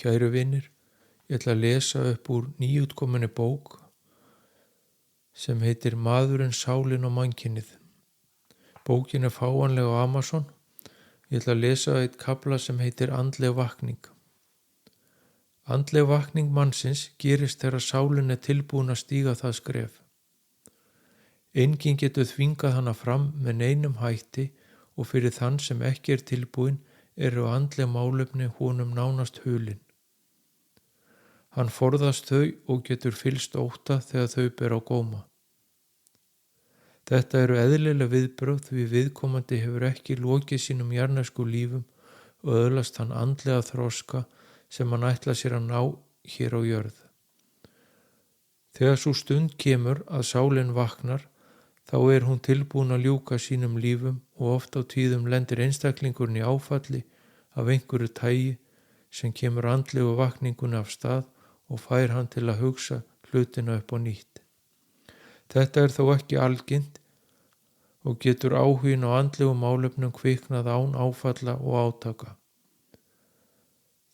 Kæru vinir, ég ætla að lesa upp úr nýútkominni bók sem heitir Maðurinn, sálin og mannkynið. Bókin er fáanleg á Amazon. Ég ætla að lesa eitt kafla sem heitir Andleg vakning. Andleg vakning mannsins gerist þegar sálin er tilbúin að stíga það skref. Enginn getur þvingað hana fram með neinum hætti og fyrir þann sem ekki er tilbúin eru andleg málefni honum nánast hulin. Hann forðast þau og getur fylgst ótta þegar þau ber á góma. Þetta eru eðlileg viðbrögð því viðkomandi hefur ekki lokið sínum jarðnesku lífum og öðlast hann andlega þroska sem hann ætla sér að ná hér á jörð. Þegar sú stund kemur að sálin vaknar, þá er hún tilbúin að ljúka sínum lífum og oft á tíðum lendir einstaklingurinn í áfalli af einhverju tagi sem kemur andlegu vakningunni af stað og fær hann til að hugsa hlutina upp á nýtt. Þetta er þó ekki algilt og getur áhuginn á andlegum málefnum kviknað án áfalla og átaka.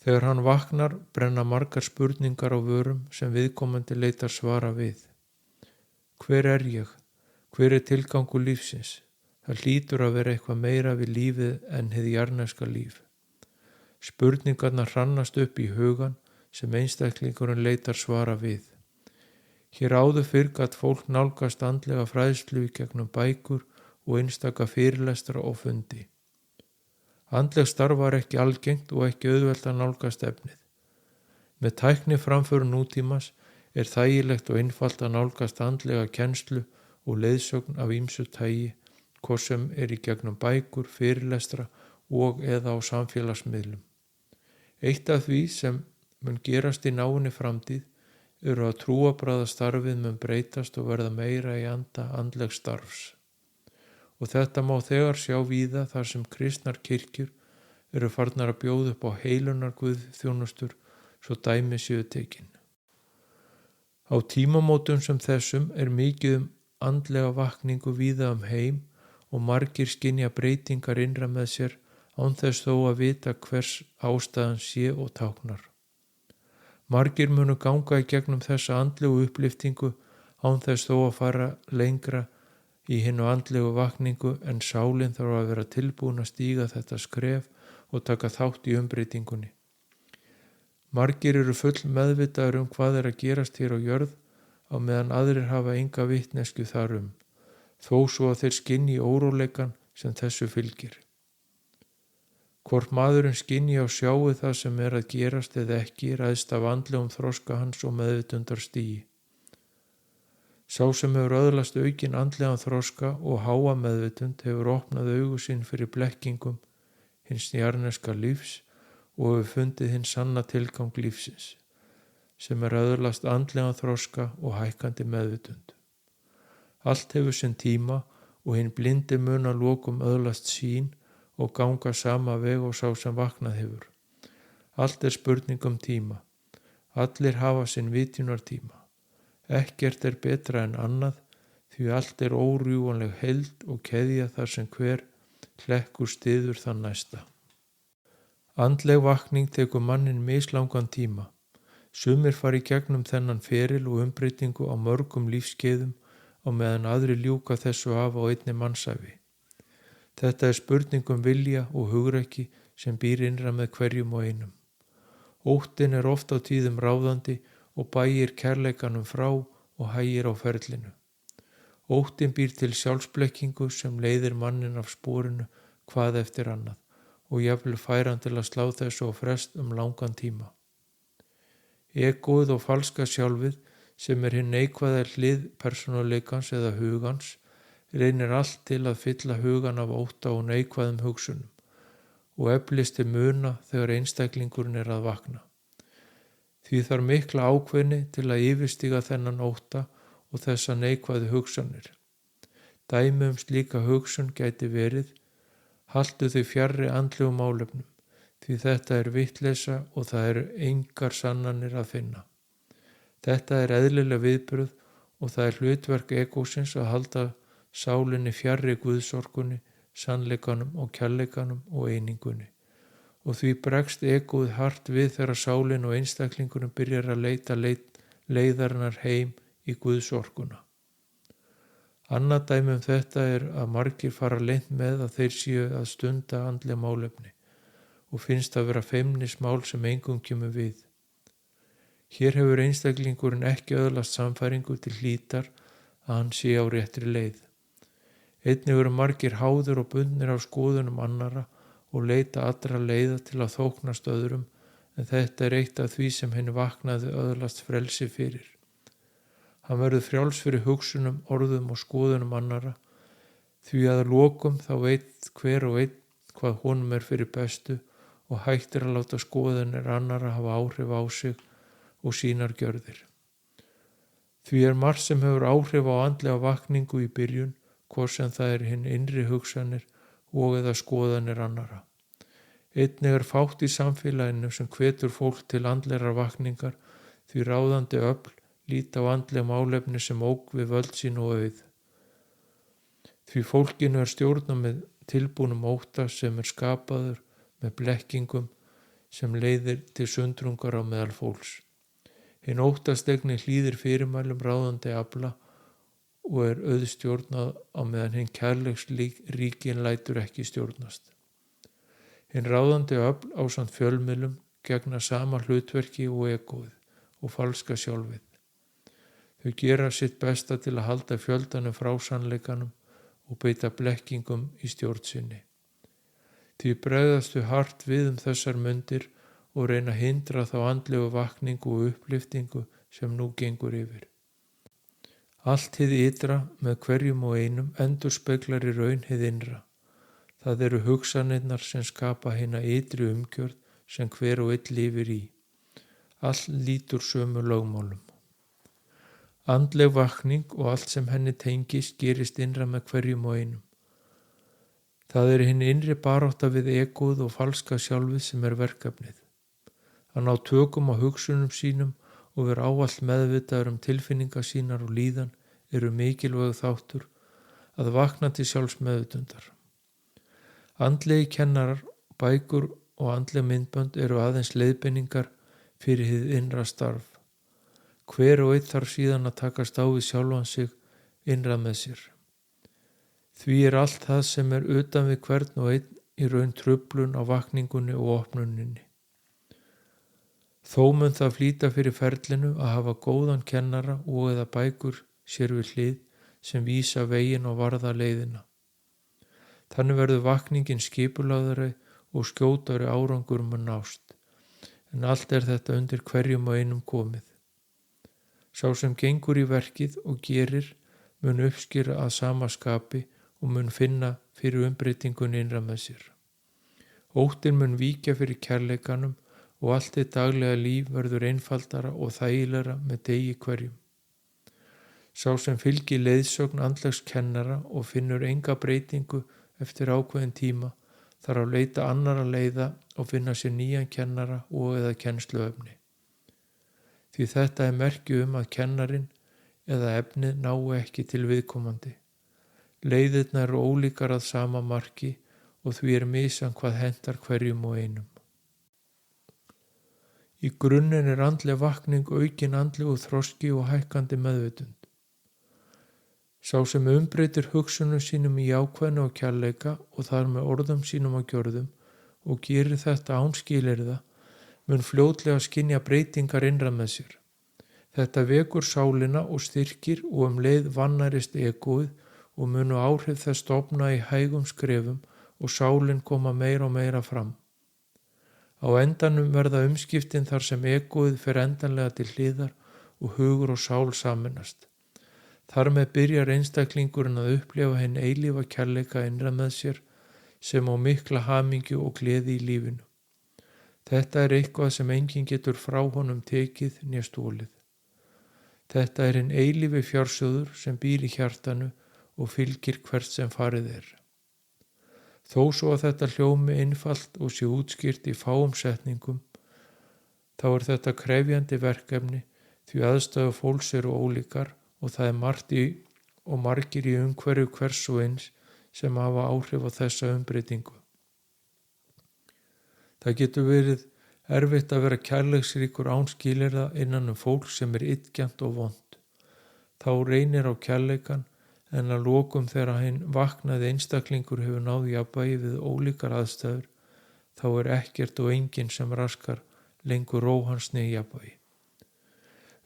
Þegar hann vaknar brenna margar spurningar á vörum sem viðkomandi leitar svara við. Hver er ég? Hver er tilgangur lífsins? Það hlýtur að vera eitthvað meira við lífið en hið jarðneska líf. Spurningarnar hrannast upp í hugan sem einstaklingurinn leitar svara við. Hér áður fyrr gat fólk nálgast andlega fræðslu í gegnum bækur og einstaka fyrirlestra og fundi. Andleg starf var ekki algengt og ekki auðvelt að nálgast efnið. Með tækni framföru nútímas er þægilegt og einfalt að nálgast andlega kennslu og leiðsögn af ýmsu tagi, hvort sem er í gegnum bækur, fyrirlestra og eða á samfélagsmiðlum. Eitt af því sem mun gerast í náinni framtíð eru að trúarbragðastarfið mun breytast og verða meira í anda andlegs starfs. Og þetta má þegar sjá víða þar sem kristnar kirkjur eru farnar að bjóða upp á heilunar guðþjónustur svo dæmi séu tekin. Á tímamótum sem þessum er mikið andlega vakningu víða heim og margir skynja breytingar innra með sér án þess þó að vita hvers ástæðan sé og táknar. Margir munu ganga í gegnum þessa andlegu uppliftingu án þess þó að fara lengra í hinnu andlegu vakningu en sálin þarf að vera tilbúin að stíga þetta skref og taka þátt í umbreytingunni. Margir eru full meðvitaður hvað er að gerast hér á jörð á meðan aðrir hafa enga vitneskju þar þó svo að þeir skynji óróleikann sem þessu fylgir. Hvort maðurinn skynji og sjáu það sem er að gerast eða ekki ræðst af andlegum þroska hans og meðvitundar stigi. Sá sem hefur öðlast aukinn andlegan þroska og háa meðvitund hefur opnað augu sín fyrir blekkingum hins jarðneska lífs og hefur fundið hinn sanna tilgang lífsins, sem er öðlast andlegan þroska og hækkandi meðvitund. Allt hefur sinn tíma og hinn blindi mun að lokum öðlast sín og ganga sama veg og sá sem vaknað hefur. Allt er spurning tíma. Allir hafa sinn vitjunartíma. Ekkert er betra en annað því allt er órjúanleg heild og keðja þar sem hver hlekkur styður þann næsta. Andleg vakning tekur mannin mislangan tíma. Sumir fari í gegnum þennan feril og umbreytingu á mörgum lífskeiðum á meðan aðri ljúka þessu af á einni mannsævi. Þetta er spurning vilja og hugrekki sem býr innra með hverjum og einum. Óttinn er oft á tíðum ráðandi og bægir kærleikanum frá og hægir á ferlinu. Óttinn býr til sjálfsblekkingu sem leiðir mannin af sporinu hvað eftir annað og jafnvel fær hann til að slá þessu á frest langan tíma. Egóið og falska sjálfið sem er hinn neikvæða hlið persónuleikans eða hugans reynir allt til að fylla hugan af ótta og neikvæðum hugsunum og eflist til muna þegar einstaklingurinn er að vakna. Því þarf mikla ákveðni til að yfirstíga þennan ótta og þessa neikvæðu hugsanir. Dæmi slíka hugsun gæti verið: haltu þig fjarri andlegum málefnum, því þetta er vitleysa og það eru engar sannanir að finna. Þetta er eðlileg viðbrögð og það er hlutverk egósins að halda sálinni fjarri guðsorkunni, sannleikanum og kærleikanum og einingunni og því bregst egóið hart við þegar sálin og einstaklingurinn byrjar að leita leiðarinnar heim í Guðs orkuna. Annað dæmi þetta að margir fara leynt með að þeir séu að stunda andleg málefni og finnst að vera feimnismál sem engum kemur við. Hér hefur einstaklingurinn ekki öðlast sannfæringu til hlítar að hann sé á réttri leið. Einnig eru margir háður og bundnir af skoðunum annara og leita allra leiða til að þóknast öðrum, en þetta eitt af því sem henni vaknaði öðlast frelsi fyrir. Hann verður frjáls fyrir hugsunum, orðum og skoðunum annara, því að lokum þá veit hver og einn hvað honum fyrir bestu og hættir að láta skoðunir annara hafa áhrif á sig og sínar gjörðir. Því margt sem hefur áhrif á andlega vakningu í byrjun, hvort sem það hinn innri hugsanir og eða skoðanir annara. Einnig fátt í samfélaginu sem hvetur fólk til andlegar vakningar, því ráðandi öfl líta á andleg málefni sem ógn við völd sín og auð. Því fólkinu stjórna með tilbúnum ótta sem skapaður með blekkingum sem leiðir til sundrungar á meðal fólks. Hinn óttastegni hlýðir fyrirmælum ráðandi afla og auðstjórnað á meðan hinn kærleiksríkin lætur ekki stjórnast. Hinn ráðandi öfl ásamt fjölmiðlum gegna sama hlutverki og egóið og falska sjálfið. Þau gera sitt besta til að halda fjöldanum frá sannleikanum og beita blekkingum í stjórn sinni. Því bregðast þau hart við þessar mundir og reyna að hindra þá andlegu vakningu og uppliftingu sem nú gengur yfir. Allt hið ytra með hverjum og einum endurspeglar í raun hið innra. Það eru hugsanirnar sem skapa hina ytri umgjörð sem hver og einn lifir í. Allt lítur sömu lögmálum. Andleg vakning og allt sem henni tengist gerist innra með hverjum og einum. Það hinn innri barátta við egóð og falska sjálfið sem verkefnið. Að ná tökum á hugsunum sínum og vera ávallt meðvitaður tilfinningar sínar og líðan eru mikilvægur þáttur að vakna til sjálfsmeðvitundar. Andlegi kennarar, bækur og andleg myndbönd eru aðeins leiðbeiningar fyrir hið innra starf. Hver og einn þarf síðan að takast á við sjálfan sig innra með sér. Því allt það sem utan við hvern og einn í raun truflun á vakningunni og opnuninni. Þó mun það flýta fyrir ferlinu að hafa góðan kennara og eða bækur sér við hlið sem vísa veginn og varða leiðina. Þannig verður vakningin skipulagðari og skjótari árangur nást, en allt þetta undir hverjum og einum komið. Sá sem gengur í verkið og gerir mun uppskýra að sama skapi og mun finna fyrir umbreytingunni innra með sér. Óttinn mun víkja fyrir kærleikanum og allt þitt daglega líf verður einfaldara og þægilegra með degi hverjum. Sá sem fylgir leiðsögn andlegs kennara og finnur enga breytingu eftir ákveðin tíma þarf að leita annara leiða og finna sér nýjan kennara og eða kennsluefni. Því þetta merki að kennarinn eða efnið nái ekki til viðkomandi. Leiðirnar eru ólíkar að sama marki og því misjafnt hvað hentar hverjum og einum. Í grunninn andleg vakning aukin andlegu þroski og hækkandi meðvitund. Sá sem umbreytir hugsunum sínum í jákvæðni og kærleika og þar með orðum sínum og gjörðum og gerir þetta án skilyrða, mun fljótlega skynja breytingar innra með sér. Þetta vekur sálina og styrkir og leið vannærist egóið og munu áhrif þess stofna í hægum skrefum og sálin koma meira og meira fram. Á endanum verða umskiptin þar sem egóið fer endanlega til hliðar og hugur og sál sameinast. Þar með byrjar einstaklingurinn að upplifa hinn eilífa kærleika innra með sér sem á mikla hamingju og gleði í lífinu. Þetta eitthvað sem enginn getur frá honum tekið né stólið. Þetta hinn eilífi fjársjóður sem býr í hjartanu og fylgir hvert sem farið Þó svo að þetta hljómi einfalt og sé útskýrt í fáum setningum, þá þetta krefjandi verkefni því aðstæður fólks eru ólíkar og það margt og margir í umhverju hvers og eins sem hafa áhrif á þessa umbreytingu. Það getur verið erfitt að vera kærleiksríkur án skilyrða innan fólk sem illgjarnt og vont. Þá reynir á kærleikan en að lokum þegar hinn vaknaði einstaklingur hefur náð jafnvægi við ólíkar aðstæður, þá ekkert og enginn sem raskar lengur ró hans né jafnvægi.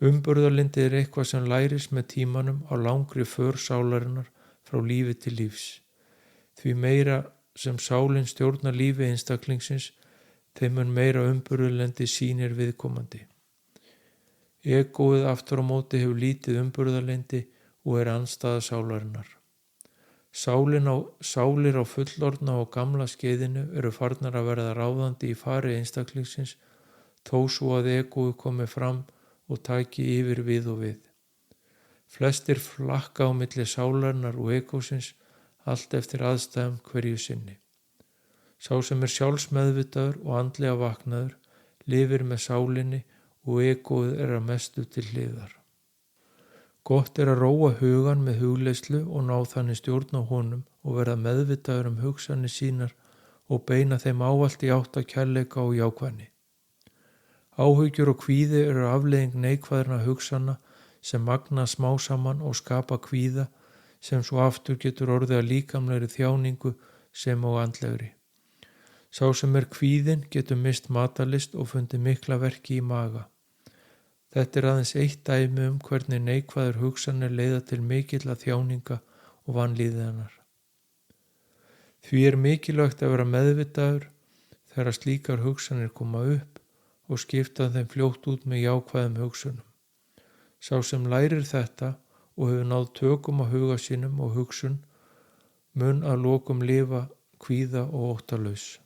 Umburðarlyndi eitthvað sem lærist með tímanum á langri för sálarinnar frá lífi til lífs. Því meira sem sálin stjórnar lífi einstaklingsins, þeim mun meira umburðarlyndi sýnir viðkomandi. Egóið aftur á móti hefur lítið umburðarlyndi og andstæða sálarinnar. Sálir á fullorðna og gamla skeiðinu eru farnar að verða ráðandi í fari einstaklingsins, þó svo að egóið komi fram og taki yfir við og við. Flestir flakka á milli sálarinnar og egósins, allt eftir aðstæðum hverju sinni. Sá sem sjálfsmeðvitaður og andlega vaknaður lifir með sálinni og egóið að mestu til hliðar. Gott að róa hugan með hugleiðslu og ná þannig stjórn á honum og verða meðvitaður hugsanir sínar og beina þeim ávallt í átt að kærleika og jákvæðni. Áhyggjur og kvíði eru afleiðing neikvæðra hugsana sem magna smá saman og skapa kvíða sem svo aftur getur orðið að líkamlegri þjáningu sem og andlegri. Sá sem kvíðinn getur mist matarlyst og fundið mikla verki í maga. Þetta aðeins eitt dæmi hvernig neikvæðar hugsanir leiða til mikilla þjáninga og vanlíðanar. Því mikilvægt að vera meðvitaður þegar slíkar hugsanir koma upp og skipta þeim fljótt út með jákvæðum hugsunum. Sá sem lærir þetta og hefur náð tökum á huga sínum og hugsun mun að lokum lifa kvíða og óttalaus.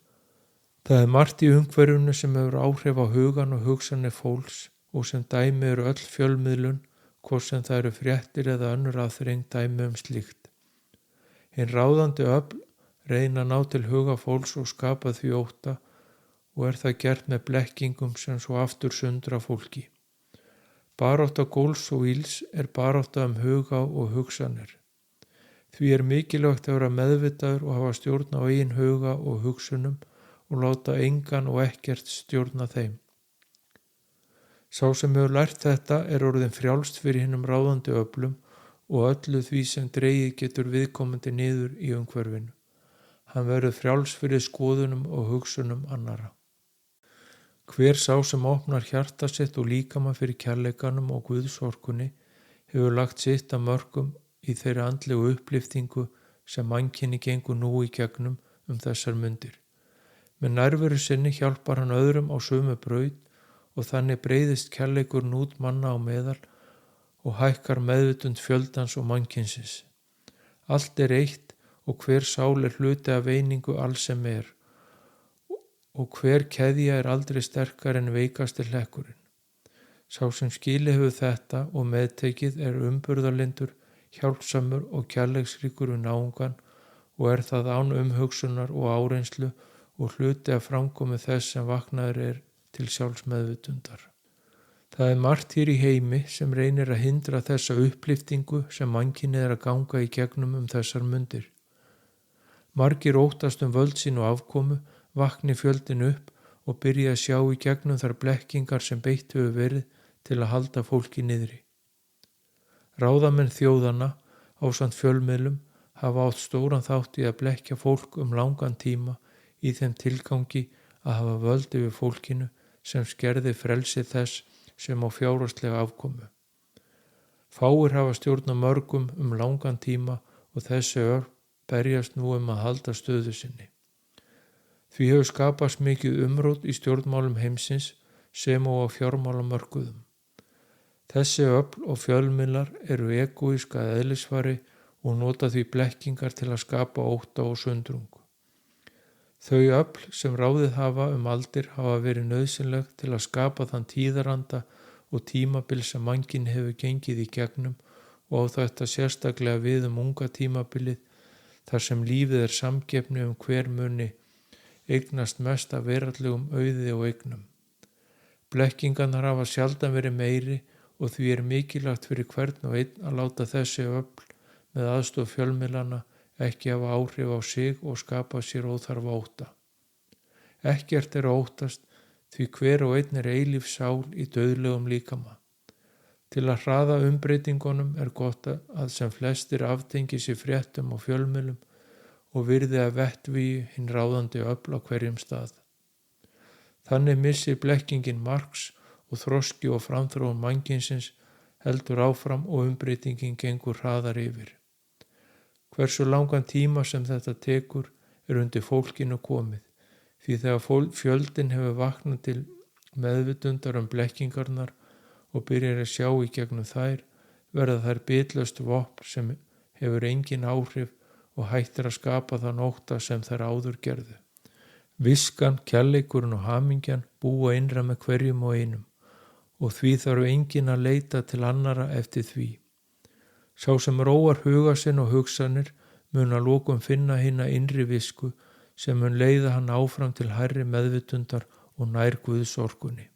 Það margt í umhverfinu sem hefur áhrif á hugan og hugsanir fólks og sem dæmi eru öll fjölmiðlun, hvort sem það eru fréttir eða önnur aðþrengd dæmi slíkt. Hinn ráðandi öfl reyna að ná til huga fólks og skapa því ótta og það gert með blekkingum sem svo aftur sundra fólki. Barátta góls og íls barátta huga og hugsanir. Því mikilvægt að vera meðvitaður og hafa stjórn á eigin huga og hugsunum og láta engan og ekkert stjórna þeim. Sá sem hefur lært þetta orðinn frjálst fyrir hinum ráðandi öflum og öllu því sem dregið getur viðkomandi niður í umhverfinu. Hann verður frjáls fyrir skoðunum og hugsunum annara. Hver sá sem opnar hjarta sitt og líkama fyrir kærleikanum og Guðsorkunni hefur lagt sitt að mörkum í þeirri andlegu uppliftingu sem mannkynni gengur nú í gegnum þessar mundir. Með nærveru sinni hjálpar hann öðrum á sömu braut og þannig breiðist kærleikurinn út manna á meðal og hækkar meðvitund fjöldans og mannkynsins. Allt eitt og hver sál hluti af einingu alls sem og hver keðja aldrei sterkar en veikasti hlekkurinn. Sá sem skilið hefur þetta og meðtekið umburðarlyndur, hjálpsamur og kærleiksríkur við náungan og það án umhugsunar og áreynslu og hluti af framkomu þess sem vaknaður til sjálfsmeðvitundar. Það margt hér í heimi sem reynir að hindra þessa uppliftingu sem mannkynið að ganga í gegnum þessar mundir. Margir óttast völd sín og afkomu, vakni fjöldin upp og byrja að sjá í gegnum þær blekkingar sem beitt hefur verið til að halda fólki niðri. Ráðamenn þjóðanna ásamt fjölmiðlum hafa átt stóran þátt í að blekkja fólk langan tíma í þeim tilgangi að hafa völd yfir fólkinu sem skerði frelsi þess sem á fjárhagslega afkomu. Fáir hafa stjórn á mörgum langan tíma og þessi öfl berjast nú að halda stöðu sinni. Því hefur skapast mikið umrót í stjórnmálum heimsins sem og á fjármálamörkuðum. Þessi öfl og fjölmiðlar egóíska að eðlisfari og nota því blekkingar til að skapa ótta og sundrung. Þau öfl sem ráðið hafa aldir hafa verið nauðsynleg til að skapa þann tíðaranda og tímabil sem mannkyn hefur gengið í gegnum og á þetta sérstaklega við unga tímabilið þar sem lífið samkeppni hver muni eignast mest af veraldlegum auði og eignum. Blekkingarnar hafa sjaldan verið meiri og því mikilvægt fyrir hvern og einn að láta þessi öfl með aðstoð fjölmiðlana ekki hafa áhrif á sig og skapa sér óþarfa ótta. Ekkert er að óttast, því hver og einn er eilíf sál í dauðlegum líkama. Til að hraða umbreytingunum er gott að sem flestir aftengi sér fréttum og fjölmiðlum og virði að vettvígi hinn ráðandi öfl á hverjum stað. Þannig missir blekkingin marks og þroski og framþróun mannkynsins heldur áfram og umbreytingin gengur hraðar yfir. Hversu langan tíma sem þetta tekur er undir fólkinu komið, því þegar fjöldinn hefur vaknað til meðvitundar blekkingarnar og byrjar að sjá í gegnum þær, verða þær bitlaust vopn sem hefur engin áhrif og hættir að skapa þann ótta sem þær áður gerðu. Viskan, kærleikurinn og hamingjan búa innra með hverjum og einum og því þarf enginn að leita til annara eftir því. Sá sem róar huga sinn og hugsanir mun að lokum finna hina innri visku sem mun leiða hann áfram til hærri meðvitundar og nær Guðsorkunni.